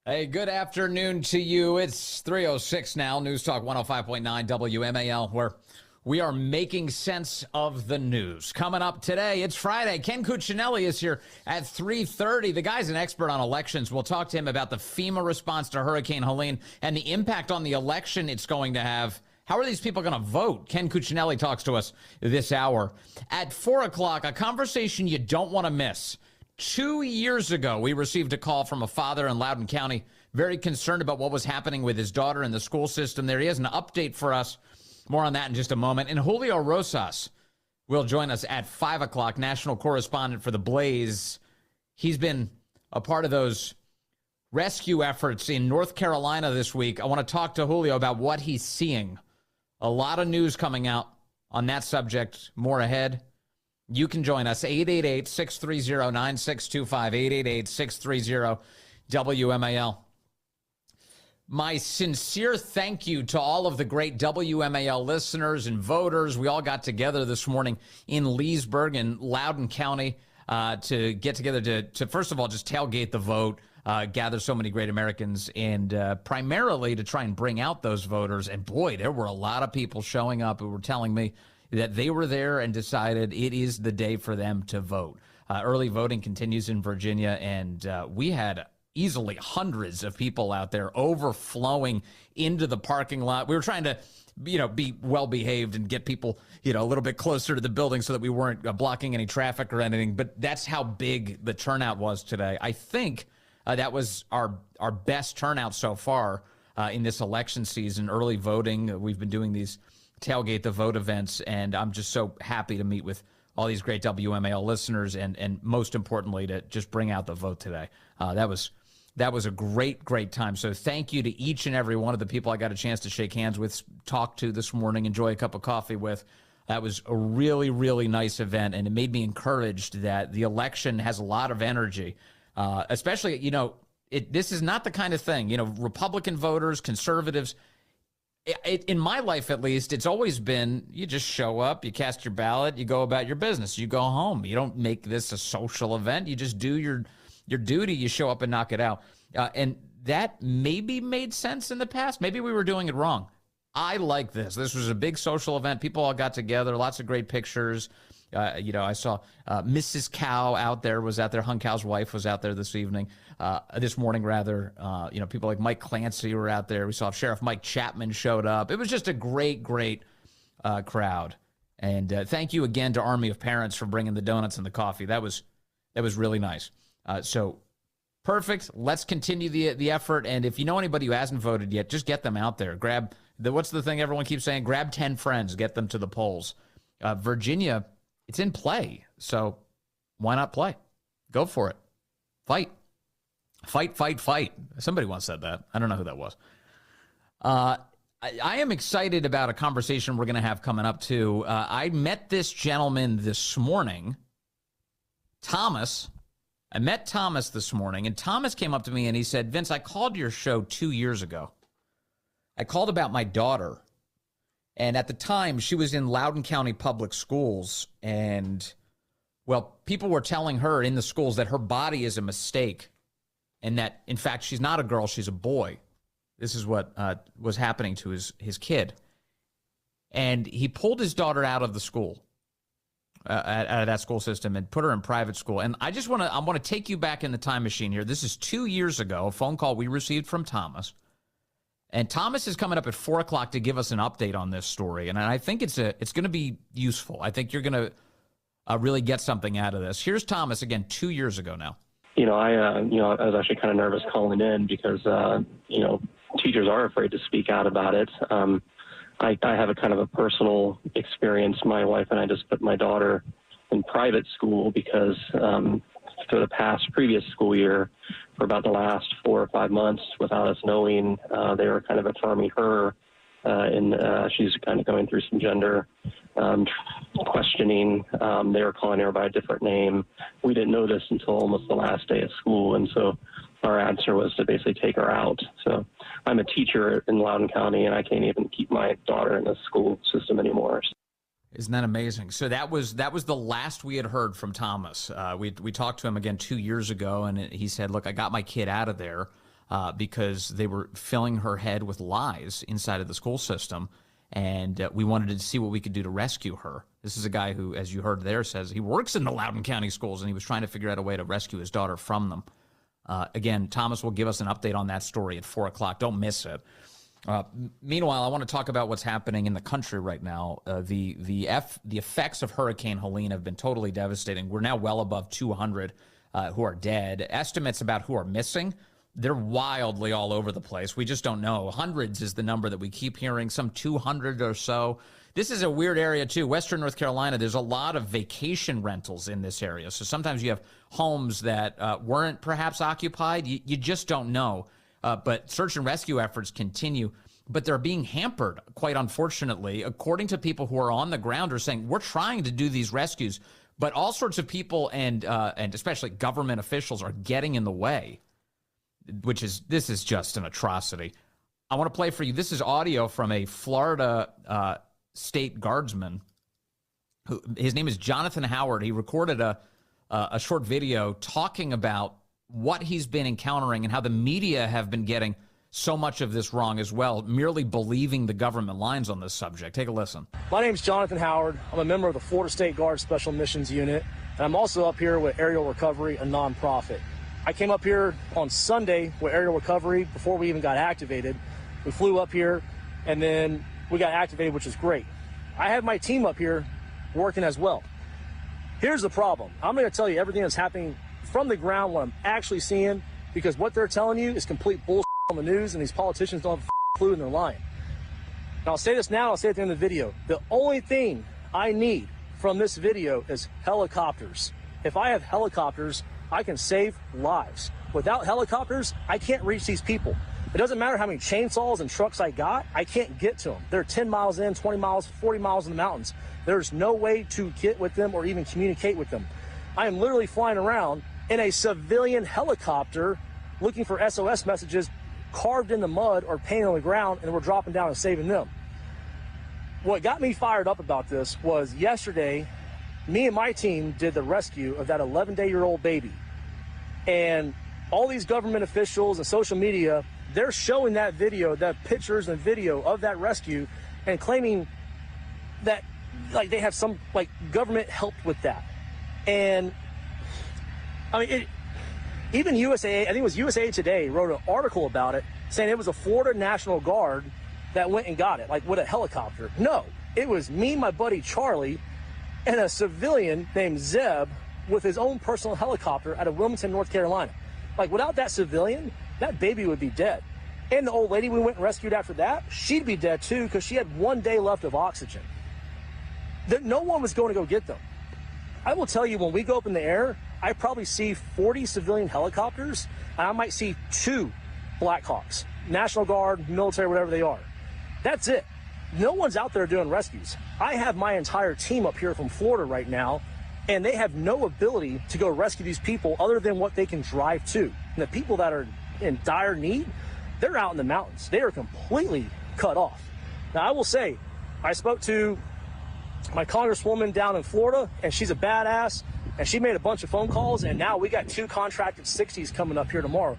Hey, good afternoon to you. It's 3:06 now. News Talk 105.9 WMAL, where we are making sense of the news. Coming up today, it's Friday. Ken Cuccinelli is here at 3:30. The guy's an expert on elections. We'll talk to him about the FEMA response to Hurricane Helene and the impact on the election it's going to have. How are these people going to vote? Ken Cuccinelli talks to us this hour. At 4 o'clock, a conversation you don't want to miss. 2 years ago, we received a call from a father in Loudoun County, very concerned about what was happening with his daughter in the school system. There he has an update for us. More on that in just a moment. And Julio Rosas will join us at 5 o'clock, national correspondent for The Blaze. He's been a part of those rescue efforts in North Carolina this week. I want to talk to Julio about what he's seeing. A lot of news coming out on that subject. More ahead. You can join us, 888-630-9625, 888-630-WMAL. My sincere thank you to all of the great WMAL listeners and voters. We all got together this morning in Leesburg and Loudoun County to get together to first of all, just tailgate the vote, gather so many great Americans, and primarily to try and bring out those voters. And boy, there were a lot of people showing up who were telling me that they were there and decided it is the day for them to vote. Early voting continues in Virginia, and we had easily hundreds of people out there overflowing into the parking lot. We were trying to, be well-behaved and get people, a little bit closer to the building so that we weren't blocking any traffic or anything. But that's how big the turnout was today. I think that was our best turnout so far in this election season, early voting. We've been doing these tailgate the vote events, and I'm just so happy to meet with all these great WMAL listeners and most importantly to just bring out the vote today. That was a great time. So thank you to each and every one of the people I got a chance to shake hands with, talk to this morning, enjoy a cup of coffee with. That was a really, really nice event, and it made me encouraged that the election has a lot of energy, especially, this is not the kind of thing, Republican voters, conservatives. In my life, at least, it's always been you just show up, you cast your ballot, you go about your business, you go home. You don't make this a social event. You just do your duty. You show up and knock it out. And that maybe made sense in the past. Maybe we were doing it wrong. I like this. This was a big social event. People all got together. Lots of great pictures. I saw Mrs. Cow out there, Hung Cow's wife was out there this morning rather. People like Mike Clancy were out there. We saw Sheriff Mike Chapman showed up. It was just a great crowd. And thank you again to Army of Parents for bringing the donuts and the coffee. That was really nice. So perfect. Let's continue the effort. And if you know anybody who hasn't voted yet, just get them out there. What's the thing everyone keeps saying? Grab 10 friends, get them to the polls. Virginia, it's in play, so why not play? Go for it. Fight. Somebody once said that. I don't know who that was. I am excited about a conversation we're going to have coming up, too. I met this gentleman this morning, Thomas. I met Thomas this morning, and Thomas came up to me and he said, Vince, I called your show 2 years ago. I called about my daughter. And at the time, she was in Loudoun County Public Schools. And, well, people were telling her in the schools that her body is a mistake and that, in fact, she's not a girl, she's a boy. This is what was happening to his kid. And he pulled his daughter out of the school, out of that school system, and put her in private school. And I want to take you back in the time machine here. This is 2 years ago, a phone call we received from Thomas. And Thomas is coming up at 4 o'clock to give us an update on this story. And I think it's going to be useful. I think you're going to really get something out of this. Here's Thomas again, 2 years ago now. I was actually kind of nervous calling in because, teachers are afraid to speak out about it. I have a kind of a personal experience. My wife and I just put my daughter in private school because for the previous school year, for about the last 4 or 5 months, without us knowing, they were kind of affirming her, and she's kind of going through some gender questioning. They were calling her by a different name. We didn't know this until almost the last day of school, and so our answer was to basically take her out. So I'm a teacher in Loudoun County, and I can't even keep my daughter in the school system anymore. Isn't that amazing? So that was the last we had heard from Thomas. We talked to him again 2 years ago, and he said, look, I got my kid out of there. because they were filling her head with lies inside of the school system. And we wanted to see what we could do to rescue her. This is a guy who, as you heard there, says he works in the Loudoun County schools, and he was trying to figure out a way to rescue his daughter from them. Again, Thomas will give us an update on that story at 4 o'clock. Don't miss it. Meanwhile, I want to talk about what's happening in the country right now. The effects of Hurricane Helene have been totally devastating. We're now well above 200 who are dead. Estimates about who are missing, they're wildly all over the place. We just don't know. Hundreds is the number that we keep hearing, some 200 or so. This is a weird area, too. Western North Carolina, there's a lot of vacation rentals in this area. So sometimes you have homes that weren't perhaps occupied. You just don't know. But search and rescue efforts continue. But they're being hampered, quite unfortunately. According to people who are on the ground are saying, we're trying to do these rescues, but all sorts of people and especially government officials are getting in the way. This is just an atrocity. I want to play for you. This is audio from a Florida state guardsman. His name is Jonathan Howard. He recorded a short video talking about what he's been encountering and how the media have been getting so much of this wrong as well, merely believing the government lines on this subject. Take a listen. My name's Jonathan Howard. I'm a member of the Florida State Guard Special Missions Unit, and I'm also up here with Aerial Recovery, a nonprofit. I came up here on Sunday with Aerial Recovery before we even got activated. We flew up here, and then we got activated, which is great. I have my team up here working as well. Here's the problem. I'm going to tell you everything that's happening from the ground, what I'm actually seeing, because what they're telling you is complete bullshit on the news, and these politicians don't have a clue, and they're lying. And I'll say this now, I'll say it at the end of the video. The only thing I need from this video is helicopters. If I have helicopters, I can save lives. Without helicopters, I can't reach these people. It doesn't matter how many chainsaws and trucks I got, I can't get to them. They're 10 miles in, 20 miles, 40 miles in the mountains. There's no way to get with them or even communicate with them. I am literally flying around in a civilian helicopter looking for SOS messages carved in the mud or painted on the ground, and we're dropping down and saving them. What got me fired up about this was yesterday, me and my team did the rescue of that 11-day-old baby. And all these government officials and social media, they're showing that video, that pictures and video of that rescue, and claiming that like they have some like government helped with that. And I mean, even USA, I think it was USA Today, wrote an article about it saying it was a Florida National Guard that went and got it, like with a helicopter. No, it was me, my buddy Charlie, and a civilian named Zeb with his own personal helicopter out of Wilmington, North Carolina. Like, without that civilian, that baby would be dead. And the old lady we went and rescued after that, she'd be dead too, because she had 1 day left of oxygen. No one was going to go get them. I will tell you, when we go up in the air, I probably see 40 civilian helicopters, and I might see 2 Blackhawks, National Guard, military, whatever they are. That's it. No one's out there doing rescues. I have my entire team up here from Florida right now, and they have no ability to go rescue these people other than what they can drive to. And the people that are in dire need, they're out in the mountains. They are completely cut off. Now, I will say, I spoke to my congresswoman down in Florida, and she's a badass, and she made a bunch of phone calls, and now we got 2 contracted 60s coming up here tomorrow.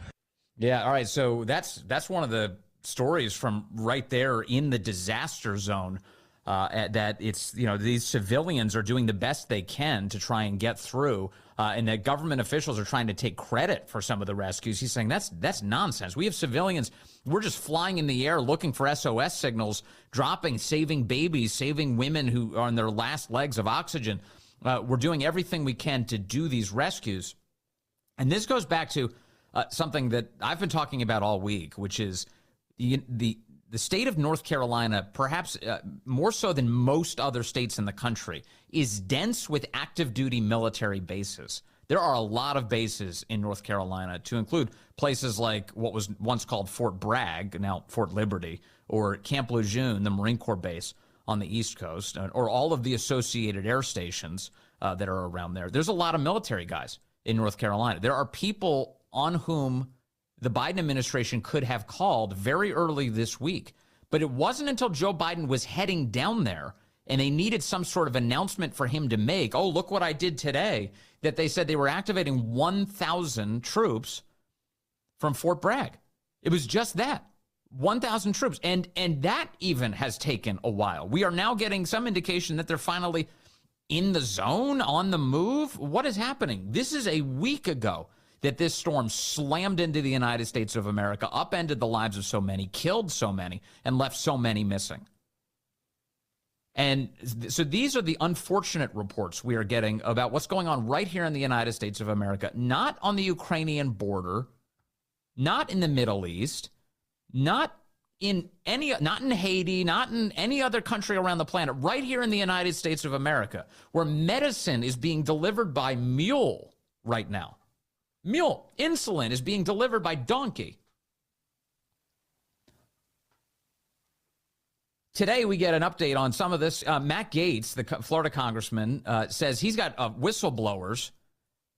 Yeah, all right, so that's one of the stories from right there in the disaster zone, that it's, you know, these civilians are doing the best they can to try and get through, and that government officials are trying to take credit for some of the rescues. He's saying that's nonsense. We have civilians. We're just flying in the air looking for SOS signals, dropping, saving babies, saving women who are on their last legs of oxygen. We're doing everything we can to do these rescues. And this goes back to something that I've been talking about all week, which is the state of North Carolina, perhaps more so than most other states in the country, is dense with active duty military bases. There are a lot of bases in North Carolina, to include places like what was once called Fort Bragg, now Fort Liberty, or Camp Lejeune, the Marine Corps base on the East Coast, or all of the associated air stations that are around there. There's a lot of military guys in North Carolina. There are people on whom the Biden administration could have called very early this week. But it wasn't until Joe Biden was heading down there and they needed some sort of announcement for him to make, oh, look what I did today, that they said they were activating 1,000 troops from Fort Bragg. It was just that. 1,000 troops. And that even has taken a while. We are now getting some indication that they're finally in the zone, on the move. What is happening? This is a week ago that this storm slammed into the United States of America, upended the lives of so many, killed so many, and left so many missing. And so these are the unfortunate reports we are getting about what's going on right here in the United States of America, not on the Ukrainian border, not in the Middle East, not in Haiti, not in any other country around the planet, right here in the United States of America, where medicine is being delivered by mule right now. Mule. Insulin is being delivered by donkey. Today, we get an update on some of this. Matt Gaetz, the Florida congressman, says he's got whistleblowers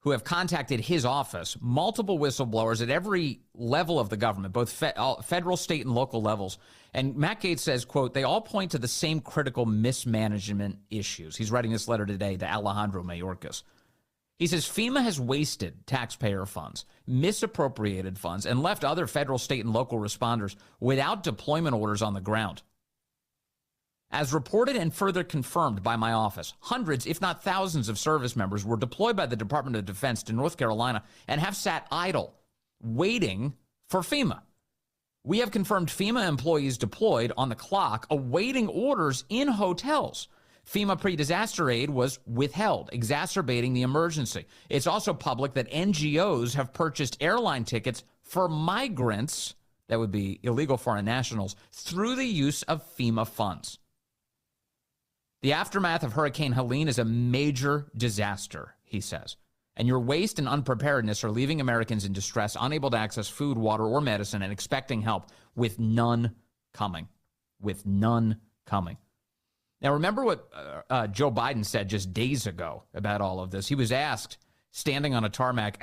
who have contacted his office, multiple whistleblowers at every level of the government, both federal, state, and local levels. And Matt Gaetz says, quote, they all point to the same critical mismanagement issues. He's writing this letter today to Alejandro Mayorkas. He says FEMA has wasted taxpayer funds, misappropriated funds, and left other federal, state, and local responders without deployment orders on the ground. As reported and further confirmed by my office, hundreds, if not thousands, of service members were deployed by the Department of Defense to North Carolina and have sat idle, waiting for FEMA. We have confirmed FEMA employees deployed on the clock, awaiting orders in hotels. FEMA pre-disaster aid was withheld, exacerbating the emergency. It's also public that NGOs have purchased airline tickets for migrants, that would be illegal foreign nationals, through the use of FEMA funds. The aftermath of Hurricane Helene is a major disaster, he says. And your waste and unpreparedness are leaving Americans in distress, unable to access food, water, or medicine, and expecting help with none coming. With none coming. Now, remember what Joe Biden said just days ago about all of this. He was asked, standing on a tarmac,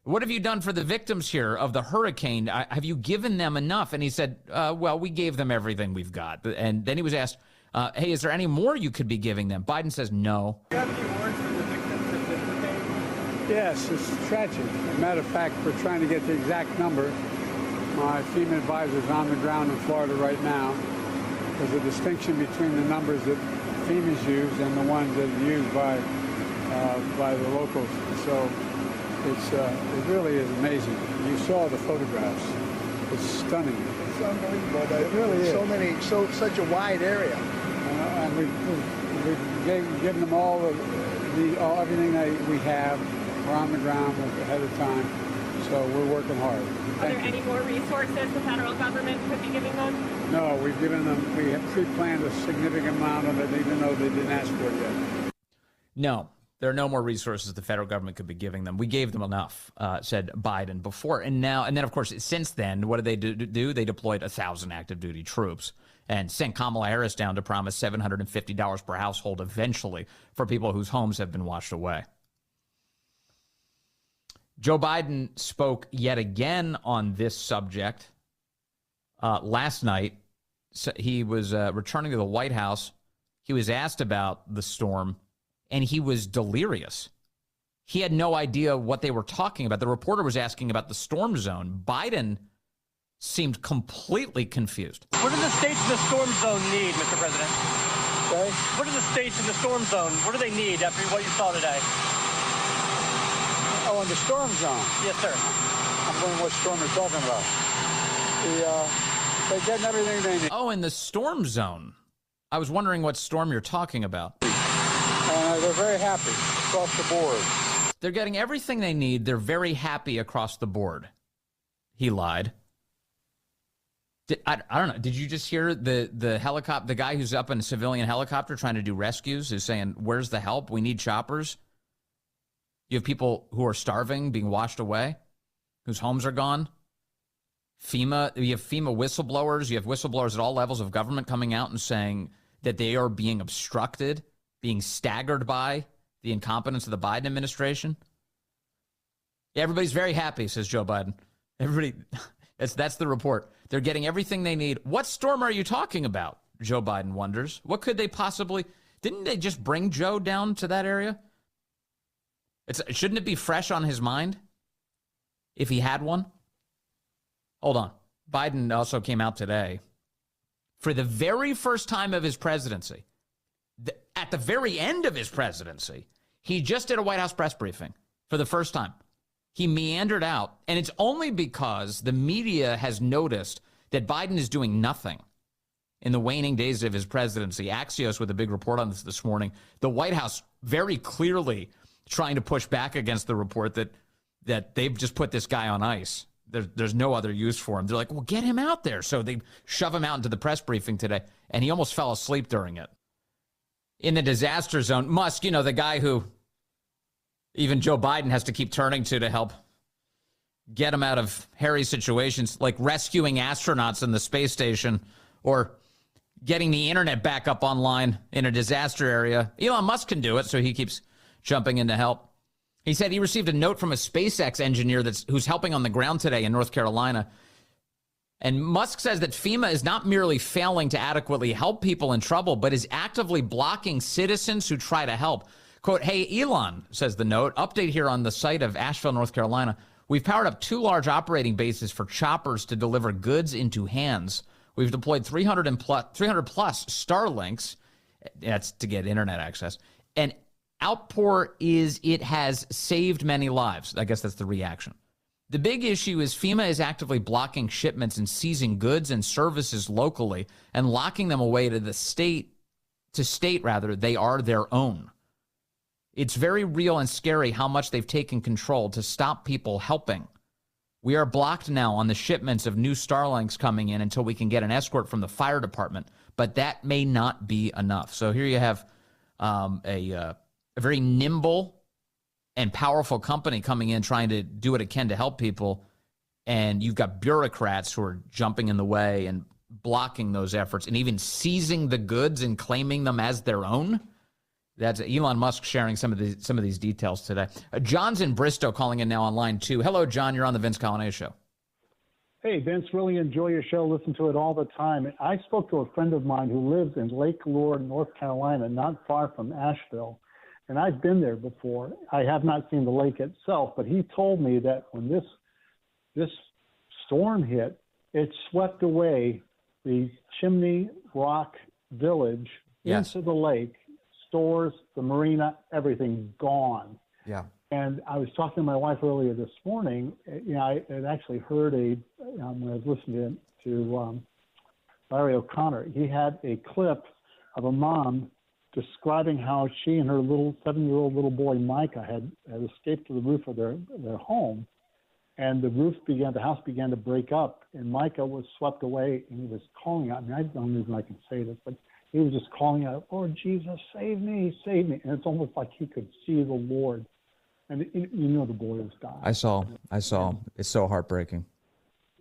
what have you done for the victims here of the hurricane? Have you given them enough? And he said, well, we gave them everything we've got. And then he was asked, hey, is there any more you could be giving them? Biden says no. Do you have any words for the victims of this hurricane? Yes, it's tragic. As a matter of fact, we're trying to get the exact number. My FEMA advisor is on the ground in Florida right now. There's a distinction between the numbers that FEMA's used and the ones that are used by the locals. So it really is amazing. You saw the photographs. It's stunning. It's unbelievable. It really is. Such a wide area. And we've given them all everything that we have. We're on the ground ahead of time. So we're working hard. Are there any more resources the federal government could be giving them? No, we have pre-planned a significant amount of it, even though they didn't ask for it yet. No, there are no more resources the federal government could be giving them. We gave them enough, said Biden before. And then, of course, since then, what did they do? They deployed 1,000 active duty troops and sent Kamala Harris down to promise $750 per household eventually for people whose homes have been washed away. Joe Biden spoke yet again on this subject last night. So he was returning to the White House. He was asked about the storm, and he was delirious. He had no idea what they were talking about. The reporter was asking about the storm zone. Biden seemed completely confused. What do the states in the storm zone need, Mr. President? Okay? What do the states in the storm zone, what do they need after what you saw today? Oh, in the storm zone. Yes, sir. I'm wondering what storm you're talking about. They're getting everything they need. Oh, in the storm zone. I was wondering what storm you're talking about. They're very happy across the board. They're getting everything they need. They're very happy across the board. He lied. I don't know. Did you just hear the helicopter, the guy who's up in a civilian helicopter trying to do rescues is saying, where's the help? We need choppers. You have people who are starving, being washed away, whose homes are gone. FEMA, you have FEMA whistleblowers. You have whistleblowers at all levels of government coming out and saying that they are being obstructed, being staggered by the incompetence of the Biden administration. Everybody's very happy, says Joe Biden. Everybody, that's the report. They're getting everything they need. What storm are you talking about? Joe Biden wonders. What could they possibly, didn't they just bring Joe down to that area? Shouldn't it be fresh on his mind if he had one? hold on. Biden also came out today. For the very first time of his presidency, at the very end of his presidency, he just did a White House press briefing for the first time. He meandered out, and it's only because the media has noticed that Biden is doing nothing in the waning days of his presidency. Axios with a big report on this morning. The White House very clearly trying to push back against the report that they've just put this guy on ice. There's no other use for him. They're like, well, get him out there. So they shove him out into the press briefing today, and he almost fell asleep during it. In the disaster zone, Musk, the guy who even Joe Biden has to keep turning to help get him out of hairy situations, like rescuing astronauts in the space station or getting the internet back up online in a disaster area. Elon Musk can do it, so he keeps jumping in to help. He said he received a note from a SpaceX engineer who's helping on the ground today in North Carolina. And Musk says that FEMA is not merely failing to adequately help people in trouble, but is actively blocking citizens who try to help. Quote, hey, Elon, says the note, update here on the site of Asheville, North Carolina. We've powered up 2 large operating bases for choppers to deliver goods into hands. We've deployed 300 plus Starlinks. That's to get internet access. And outpour is it has saved many lives. I guess that's the reaction. The big issue is FEMA is actively blocking shipments and seizing goods and services locally and locking them away to state they are their own. It's very real and scary how much they've taken control to stop people helping. We are blocked now on the shipments of new Starlinks coming in until we can get an escort from the fire department, but that may not be enough. So here you have a very nimble and powerful company coming in trying to do what it can to help people, and you've got bureaucrats who are jumping in the way and blocking those efforts and even seizing the goods and claiming them as their own. That's Elon Musk sharing some of these details today. John's in Bristow calling in now on line 2. Hello, John. You're on the Vince Coglianese Show. Hey, Vince, really enjoy your show. Listen to it all the time. I spoke to a friend of mine who lives in Lake Lure, North Carolina, not far from Asheville. And I've been there before. I have not seen the lake itself, but he told me that when this storm hit, it swept away the Chimney Rock Village into the lake. Stores, the marina, everything gone. Yeah. And I was talking to my wife earlier this morning. I had actually heard when I was listening to Larry O'Connor, he had a clip of a mom describing how she and her 7-year-old little boy Micah had escaped to the roof of their home, and the house began to break up, and Micah was swept away, and he was calling out. I mean, I don't know if I can say this, but he was just calling out, "Oh, Jesus, save me, save me!" And it's almost like he could see the Lord. And the boy was dying. I saw. It's so heartbreaking.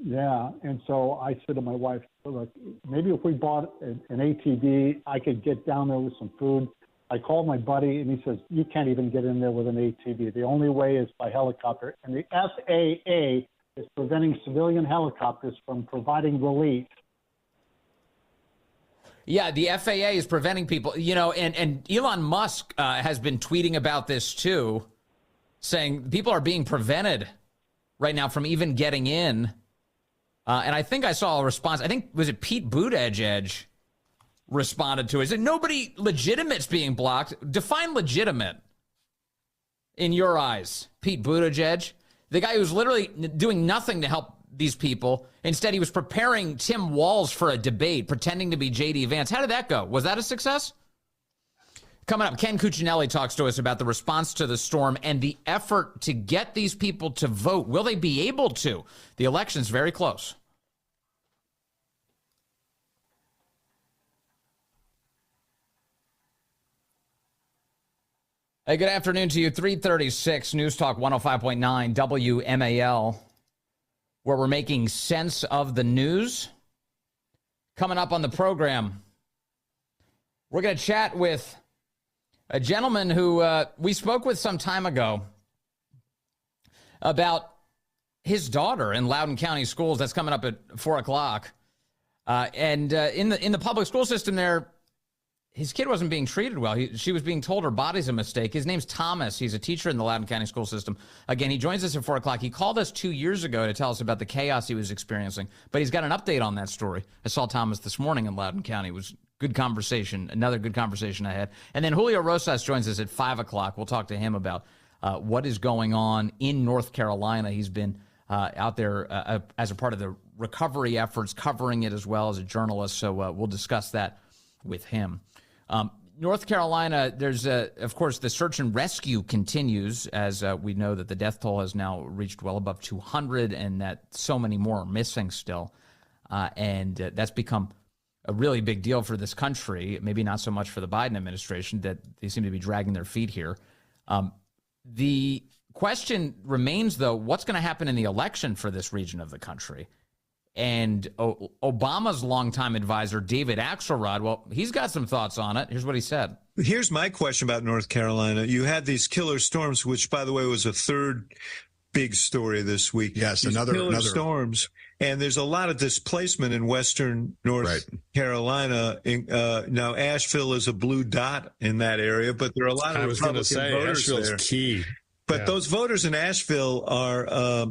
Yeah, and so I said to my wife, "Look, maybe if we bought an ATV, I could get down there with some food." I called my buddy, and he says, "You can't even get in there with an ATV. The only way is by helicopter." And the FAA is preventing civilian helicopters from providing relief. Yeah, the FAA is preventing people, and Elon Musk has been tweeting about this too, saying people are being prevented right now from even getting in. And I think I saw a response. I think, was it Pete Buttigieg responded to it? Is it nobody legitimate's being blocked? Define legitimate in your eyes, Pete Buttigieg, the guy who's literally doing nothing to help these people. Instead, he was preparing Tim Walz for a debate, pretending to be J.D. Vance. How did that go? Was that a success? Coming up, Ken Cuccinelli talks to us about the response to the storm and the effort to get these people to vote. Will they be able to? The election's very close. Hey, good afternoon to you. 336 News Talk 105.9 WMAL, where we're making sense of the news. Coming up on the program, we're going to chat with a gentleman who we spoke with some time ago about his daughter in Loudoun County schools. That's coming up at 4 o'clock. And in the public school system there, his kid wasn't being treated well. She was being told her body's a mistake. His name's Thomas. He's a teacher in the Loudoun County school system. Again, he joins us at 4 o'clock. He called us 2 years ago to tell us about the chaos he was experiencing, but he's got an update on that story. I saw Thomas this morning in Loudoun County. It was good conversation, another good conversation I had. And then Julio Rosas joins us at 5 o'clock. We'll talk to him about what is going on in North Carolina. He's been out there as a part of the recovery efforts, covering it as well as a journalist. So we'll discuss that with him. North Carolina, there's, of course, the search and rescue continues as we know that the death toll has now reached well above 200 and that so many more are missing still. And that's become a really big deal for this country, maybe not so much for the Biden administration, that they seem to be dragging their feet here. The question remains, though, what's going to happen in the election for this region of the country? And Obama's longtime advisor, David Axelrod, well, he's got some thoughts on it. Here's what he said. Here's my question about North Carolina. You had these killer storms, which, by the way, was a third big story this week. Yes, these another storms. And there's a lot of displacement in western North Carolina. Now, Asheville is a blue dot in that area, but there are a lot of Republican voters Asheville's there. Key. But those voters in Asheville are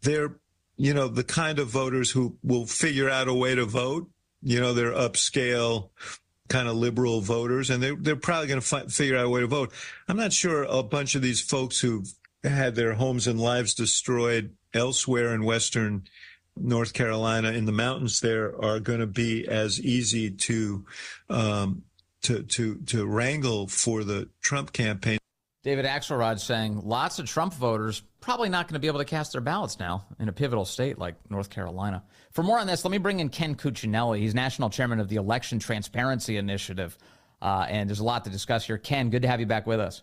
they're the kind of voters who will figure out a way to vote. They're upscale, kind of liberal voters, and they're probably going to figure out a way to vote. I'm not sure a bunch of these folks who've had their homes and lives destroyed elsewhere in western North Carolina in the mountains there are going to be as easy to wrangle for the Trump campaign. David Axelrod saying lots of Trump voters probably not going to be able to cast their ballots now in a pivotal state like North Carolina. For more on this, let me bring in Ken Cuccinelli. He's national chairman of the Election Transparency Initiative, and there's a lot to discuss here. Ken, good to have you back with us.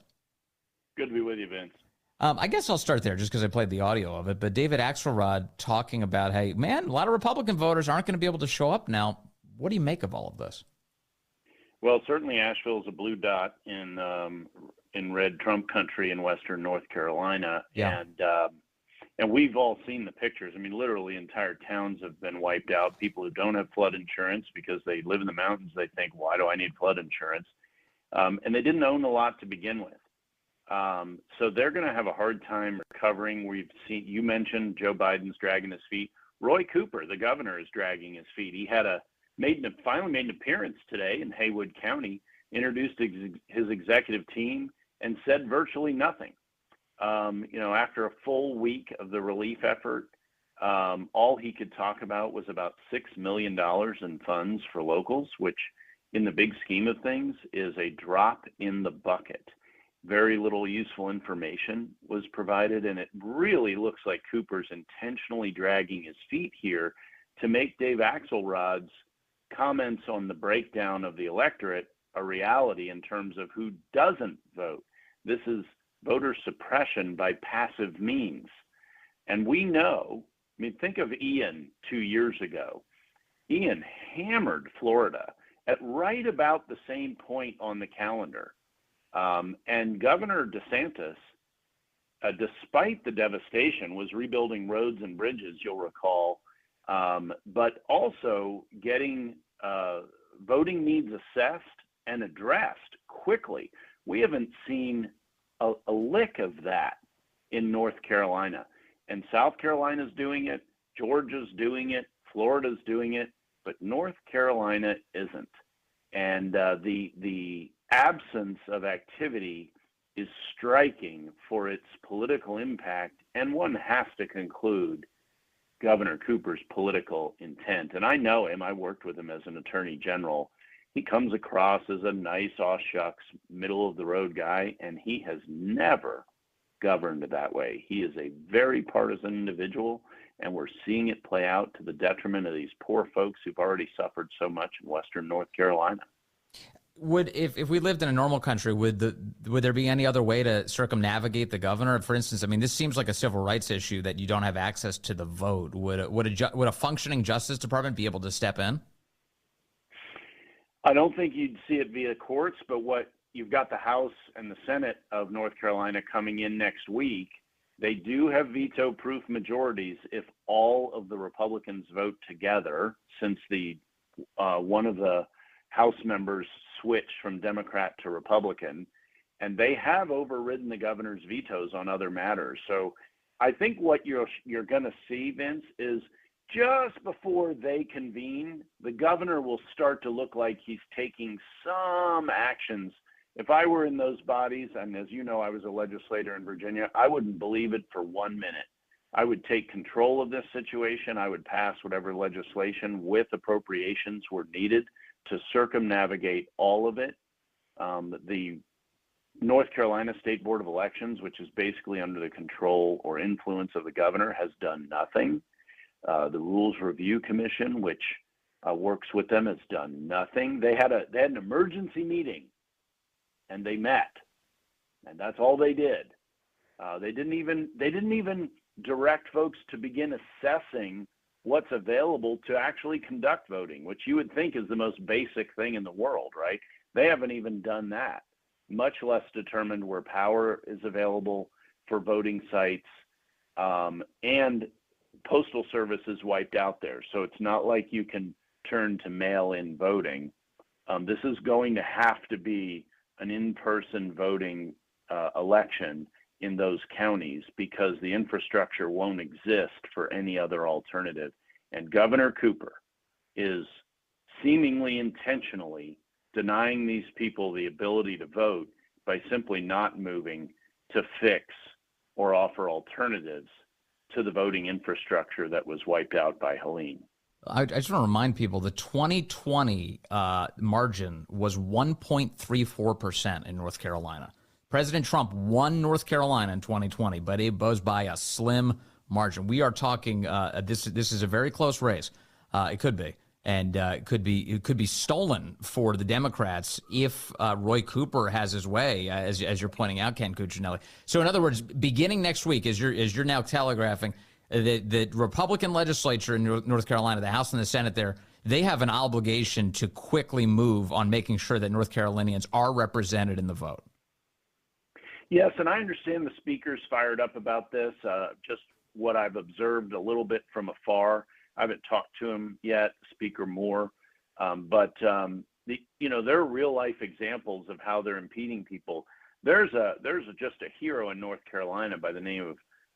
Good to be with you, Vince. I guess I'll start there just because I played the audio of it. But David Axelrod talking about, hey, man, a lot of Republican voters aren't going to be able to show up now. What do you make of all of this? Well, certainly Asheville is a blue dot in red Trump country in western North Carolina. Yeah. And we've all seen the pictures. I mean, literally entire towns have been wiped out. People who don't have flood insurance because they live in the mountains, they think, why do I need flood insurance? And they didn't own a lot to begin with. So they're going to have a hard time recovering. We've seen, you mentioned Joe Biden's dragging his feet. Roy Cooper, the governor, is dragging his feet. He had finally made an appearance today in Haywood County, introduced his executive team, and said virtually nothing. After a full week of the relief effort, all he could talk about was about $6 million in funds for locals, which in the big scheme of things is a drop in the bucket. Very little useful information was provided, and it really looks like Cooper's intentionally dragging his feet here to make Dave Axelrod's comments on the breakdown of the electorate a reality in terms of who doesn't vote. This is voter suppression by passive means. And we know, I mean, think of Ian 2 years ago. Ian hammered Florida at right about the same point on the calendar. And Governor DeSantis, despite the devastation, was rebuilding roads and bridges, you'll recall, but also getting voting needs assessed and addressed quickly. We haven't seen a lick of that in North Carolina. And South Carolina's doing it, Georgia's doing it, Florida's doing it, but North Carolina isn't. And the absence of activity is striking for its political impact, and one has to conclude Governor Cooper's political intent. And I know him. I worked with him as an attorney general. He comes across as a nice, aw shucks, middle-of-the-road guy, and he has never governed that way. He is a very partisan individual, and we're seeing it play out to the detriment of these poor folks who've already suffered so much in western North Carolina. If we lived in a normal country, would there be any other way to circumnavigate the governor? For instance, I mean, this seems like a civil rights issue that you don't have access to the vote. Would a functioning Justice Department be able to step in? I don't think you'd see it via courts, but what you've got the House and the Senate of North Carolina coming in next week. They do have veto-proof majorities if all of the Republicans vote together, since one of the House members switched from Democrat to Republican, and they have overridden the governor's vetoes on other matters. So I think what you're going to see, Vince, is just before they convene, the governor will start to look like he's taking some actions. If I were in those bodies, and as you know, I was a legislator in Virginia, I wouldn't believe it for 1 minute. I would take control of this situation. I would pass whatever legislation with appropriations were needed to circumnavigate all of it. The North Carolina State Board of Elections, which is basically under the control or influence of the governor, has done nothing. The Rules Review Commission, which works with them, has done nothing. They had an emergency meeting, and they met, and that's all they did. They didn't even direct folks to begin assessing what's available to actually conduct voting, which you would think is the most basic thing in the world, right? They haven't even done that, much less determined where power is available for voting sites, and Postal Service is wiped out there. So it's not like you can turn to mail-in voting. This is going to have to be an in-person voting election in those counties because the infrastructure won't exist for any other alternative. And Governor Cooper is seemingly intentionally denying these people the ability to vote by simply not moving to fix or offer alternatives to the voting infrastructure that was wiped out by Helene. I just want to remind people the 2020 margin was 1.34% in North Carolina. President Trump won North Carolina in 2020, but it was by a slim margin. We are talking this is a very close race. It could be, and it could be stolen for the Democrats if Roy Cooper has his way, as you're pointing out, Ken Cuccinelli. So in other words, beginning next week, as you're now telegraphing, the Republican legislature in North Carolina, the House and the Senate there, they have an obligation to quickly move on making sure that North Carolinians are represented in the vote. Yes, and I understand the speaker's fired up about this. Just what I've observed a little bit from afar. I haven't talked to him yet, Speaker Moore, but there are real life examples of how they're impeding people. There's just a hero in North Carolina by the name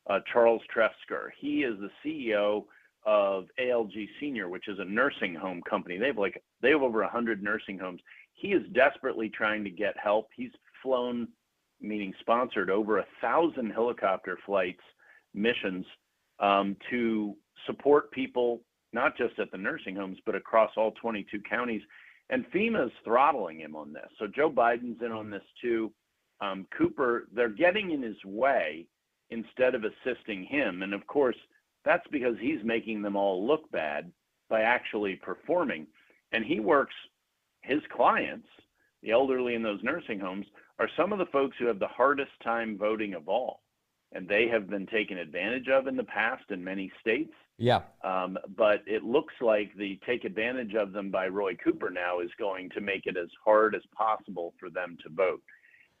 of Charles Trefsker. He is the CEO of ALG Senior, which is a nursing home company. They have over 100 nursing homes. He is desperately trying to get help. He's flown, meaning sponsored, over 1,000 helicopter flights, missions to support people, not just at the nursing homes, but across all 22 counties. And FEMA is throttling him on this. So Joe Biden's in on this too. Cooper, they're getting in his way instead of assisting him. And of course, that's because he's making them all look bad by actually performing. And he works, his clients, the elderly in those nursing homes, are some of the folks who have the hardest time voting of all. And they have been taken advantage of in the past in many states. Yeah. But it looks like the take advantage of them by Roy Cooper now is going to make it as hard as possible for them to vote.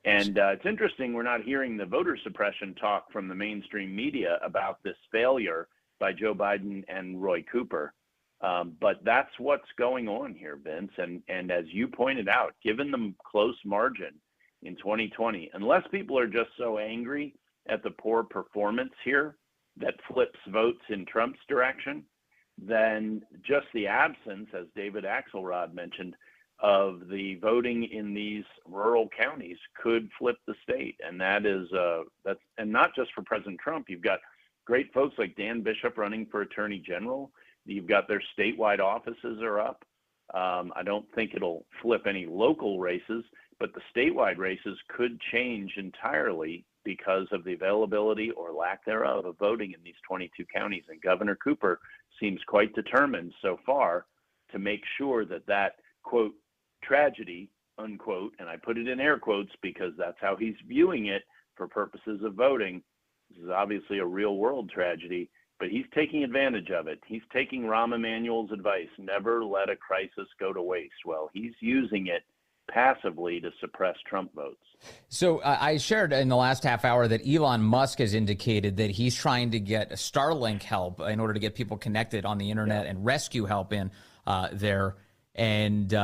And it's interesting, we're not hearing the voter suppression talk from the mainstream media about this failure by Joe Biden and Roy Cooper. But that's what's going on here, Vince. And as you pointed out, given the close margin in 2020, unless people are just so angry at the poor performance here that flips votes in Trump's direction, then just the absence, as David Axelrod mentioned, of the voting in these rural counties could flip the state. And that's not just for President Trump. You've got great folks like Dan Bishop running for Attorney General. You've got their statewide offices are up. I don't think it'll flip any local races, but the statewide races could change entirely because of the availability or lack thereof of voting in these 22 counties. And Governor Cooper seems quite determined so far to make sure that, quote, tragedy, unquote, and I put it in air quotes because that's how he's viewing it for purposes of voting. This is obviously a real world tragedy, but he's taking advantage of it. He's taking Rahm Emanuel's advice, never let a crisis go to waste. Well, he's using it passively to suppress Trump votes. So I shared in the last half hour that Elon Musk has indicated that he's trying to get Starlink help in order to get people connected on the internet and rescue help in there. And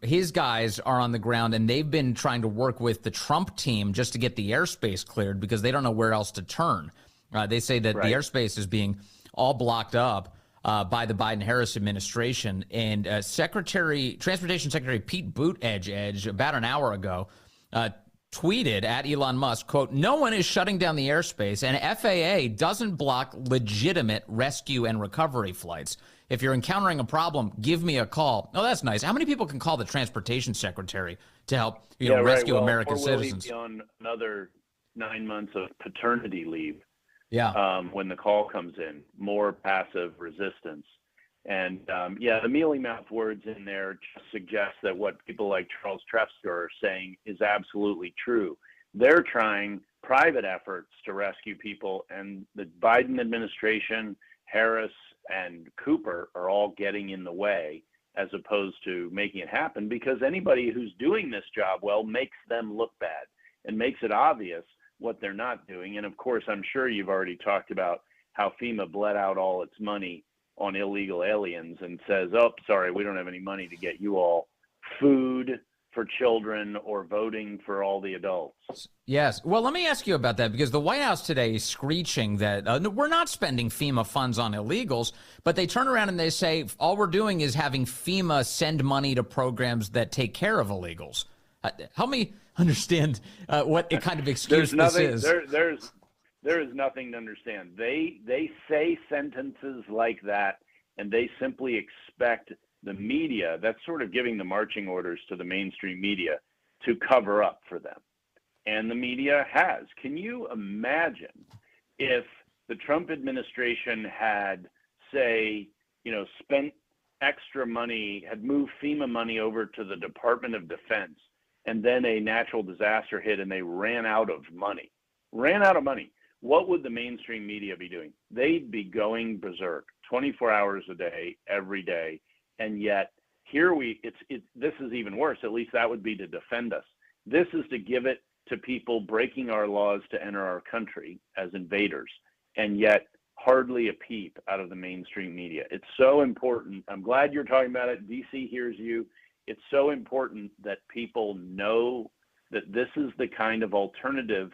his guys are on the ground, and they've been trying to work with the Trump team just to get the airspace cleared because they don't know where else to turn. They say that the airspace is being all blocked up by the Biden-Harris administration. And Transportation Secretary Pete Buttigieg, about an hour ago, tweeted at Elon Musk, quote, "No one is shutting down the airspace, and FAA doesn't block legitimate rescue and recovery flights. If you're encountering a problem, give me a call." Oh, that's nice. How many people can call the Transportation Secretary to help rescue American citizens? Or will he be on another 9 months of paternity leave? Yeah. When the call comes in, more passive resistance. And the mealy-mouthed words in there just suggest that what people like Charles Trefsker are saying is absolutely true. They're trying private efforts to rescue people, and the Biden administration, Harris, and Cooper are all getting in the way as opposed to making it happen, because anybody who's doing this job well makes them look bad and makes it obvious what they're not doing. And of course, I'm sure you've already talked about how FEMA bled out all its money on illegal aliens and says, "Oh, sorry, we don't have any money to get you all food for children or voting for all the adults." Yes. Well, let me ask you about that, because the White House today is screeching that we're not spending FEMA funds on illegals, but they turn around and they say all we're doing is having FEMA send money to programs that take care of illegals. Help me understand what kind of excuse this is. There is nothing to understand. They say sentences like that, and they simply expect the media, that's sort of giving the marching orders to the mainstream media, to cover up for them. And the media has. Can you imagine if the Trump administration had, say, spent extra money, had moved FEMA money over to the Department of Defense, and then a natural disaster hit and they ran out of money? What would the mainstream media be doing? They'd be going berserk 24 hours a day, every day. And yet here this is even worse. At least that would be to defend us. This is to give it to people breaking our laws to enter our country as invaders. And yet hardly a peep out of the mainstream media. It's so important. I'm glad you're talking about it. DC hears you. It's so important that people know that this is the kind of alternative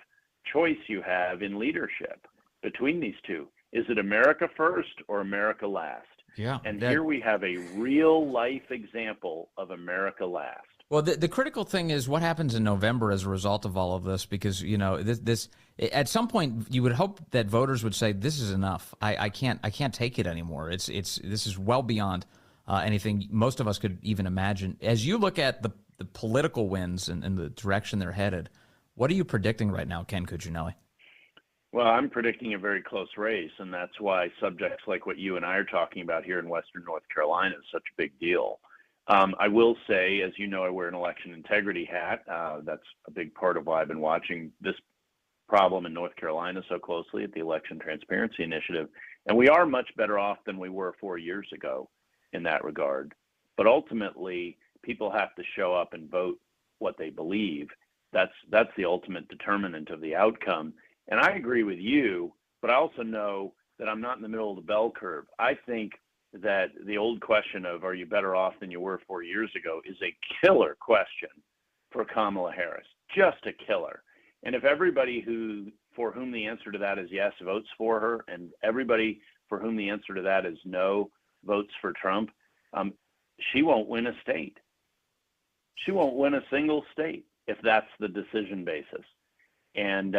choice you have in leadership between these two. Is it America first or America last? Yeah. And here we have a real life example of America last. Well, the critical thing is what happens in November as a result of all of this, because, this at some point you would hope that voters would say, this is enough. I can't take it anymore. This is well beyond anything most of us could even imagine. As you look at the political wins and the direction they're headed, what are you predicting right now, Ken Cuccinelli? Well, I'm predicting a very close race, and that's why subjects like what you and I are talking about here in Western North Carolina is such a big deal. I will say, as you know, I wear an election integrity hat. That's a big part of why I've been watching this problem in North Carolina so closely at the Election Transparency Initiative. And we are much better off than we were 4 years ago in that regard. But ultimately, people have to show up and vote what they believe. That's the ultimate determinant of the outcome. And I agree with you, but I also know that I'm not in the middle of the bell curve. I think that the old question of, are you better off than you were 4 years ago, is a killer question for Kamala Harris, just a killer. And if everybody for whom the answer to that is yes votes for her, and everybody for whom the answer to that is no votes for Trump, she won't win a state. She won't win a single state if that's the decision basis. And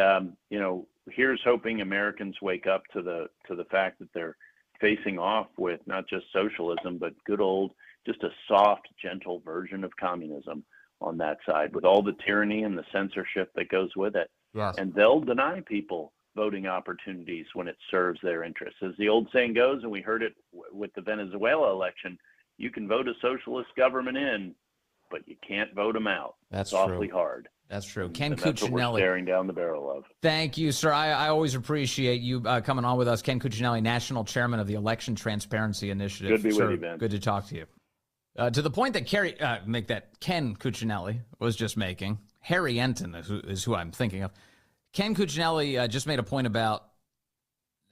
here's hoping Americans wake up to the fact that they're facing off with not just socialism, but good old, just a soft, gentle version of communism on that side, with all the tyranny and the censorship that goes with it. Yes. And they'll deny people voting opportunities when it serves their interests. As the old saying goes, and we heard it with the Venezuela election, you can vote a socialist government in, but you can't vote them out. That's it's awfully true. hard. That's true. Ken and that's what we're Cuccinelli. staring down the barrel of. Thank you, sir. I always appreciate you coming on with us. Ken Cuccinelli, National Chairman of the Election Transparency Initiative. Good to be sir, with you, Ben. Good to talk to you. To the point that Ken Cuccinelli was just making, Harry Enton is who I'm thinking of. Ken Cuccinelli just made a point about,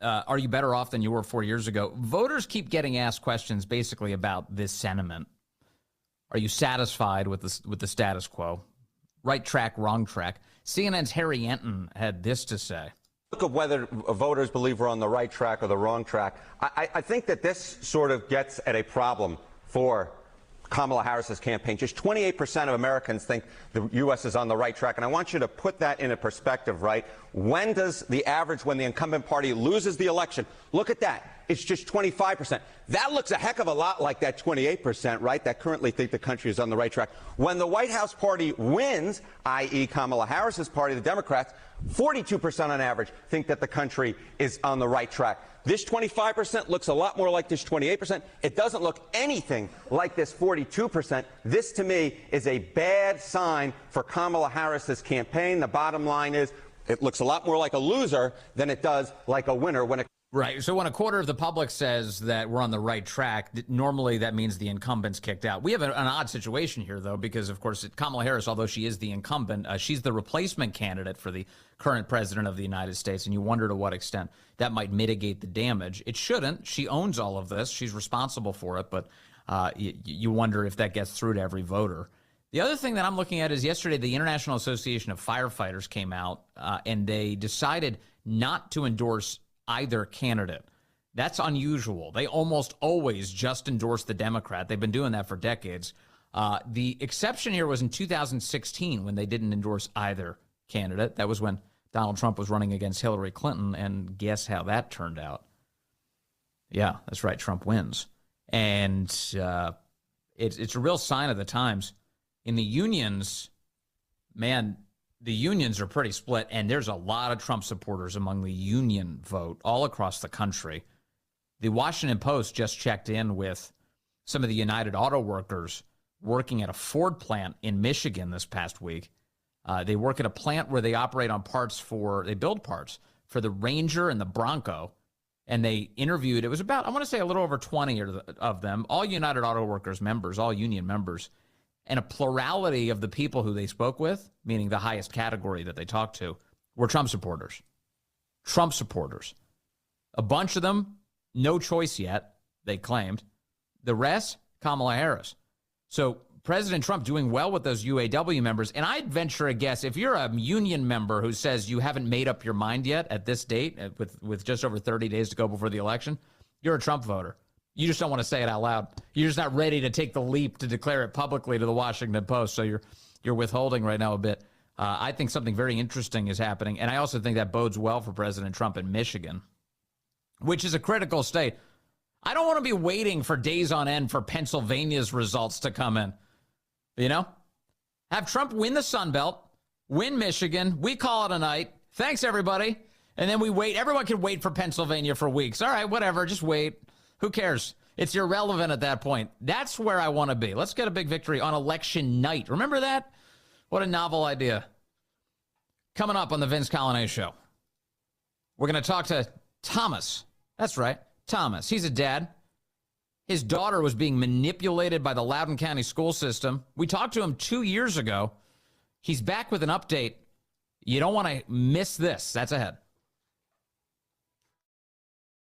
are you better off than you were 4 years ago? Voters keep getting asked questions basically about this sentiment. Are you satisfied with the status quo? Right track, wrong track. CNN's Harry Enton had this to say. Look at whether voters believe we're on the right track or the wrong track. I think that this sort of gets at a problem for Kamala Harris's campaign. Just 28% of Americans think the U.S. is on the right track. And I want you to put that into perspective, right? When does the average, when the incumbent party loses the election, look at that. It's just 25%. That looks a heck of a lot like that 28%, right, that currently think the country is on the right track. When the White House party wins, i.e. Kamala Harris's party, the Democrats, 42% on average think that the country is on the right track. This 25% looks a lot more like this 28%. It doesn't look anything like this 42%. This, to me, is a bad sign for Kamala Harris's campaign. The bottom line is it looks a lot more like a loser than it does like a winner when it. Right. So when a quarter of the public says that we're on the right track, normally that means the incumbent's kicked out. We have an odd situation here, though, because, of course, Kamala Harris, although she is the incumbent, she's the replacement candidate for the current president of the United States. And you wonder to what extent that might mitigate the damage. It shouldn't. She owns all of this. She's responsible for it. But you wonder if that gets through to every voter. The other thing that I'm looking at is yesterday the International Association of Firefighters came out and they decided not to endorse either candidate. That's unusual. They almost always just endorse the Democrat. They've been doing that for decades. The exception here was in 2016 when they didn't endorse either candidate. That was when Donald Trump was running against Hillary Clinton, and guess how that turned out? Yeah, that's right. Trump wins. And it's a real sign of the times. In the unions, man, the unions are pretty split, and there's a lot of Trump supporters among the union vote all across the country. The Washington Post just checked in with some of the United Auto Workers working at a Ford plant in Michigan this past week. They work at a plant where they operate on they build parts for the Ranger and the Bronco, and they interviewed, it was about, I want to say a little over 20 of them, all United Auto Workers members, all union members. And a plurality of the people who they spoke with, meaning the highest category that they talked to, were Trump supporters. Trump supporters. A bunch of them, no choice yet, they claimed. The rest, Kamala Harris. So President Trump doing well with those UAW members. And I'd venture a guess, if you're a union member who says you haven't made up your mind yet at this date, with just over 30 days to go before the election, you're a Trump voter. You just don't want to say it out loud. You're just not ready to take the leap to declare it publicly to the Washington Post. So you're withholding right now a bit. I think something very interesting is happening. And I also think that bodes well for President Trump in Michigan, which is a critical state. I don't want to be waiting for days on end for Pennsylvania's results to come in. You know? Have Trump win the Sun Belt, win Michigan. We call it a night. Thanks, everybody. And then we wait. Everyone can wait for Pennsylvania for weeks. All right, whatever. Just wait. Who cares? It's irrelevant at that point. That's where I want to be. Let's get a big victory on election night. Remember that? What a novel idea. Coming up on the Vince Coglianese Show, we're going to talk to Thomas. That's right, Thomas. He's a dad. His daughter was being manipulated by the Loudoun County school system. We talked to him 2 years ago. He's back with an update. You don't want to miss this. That's ahead.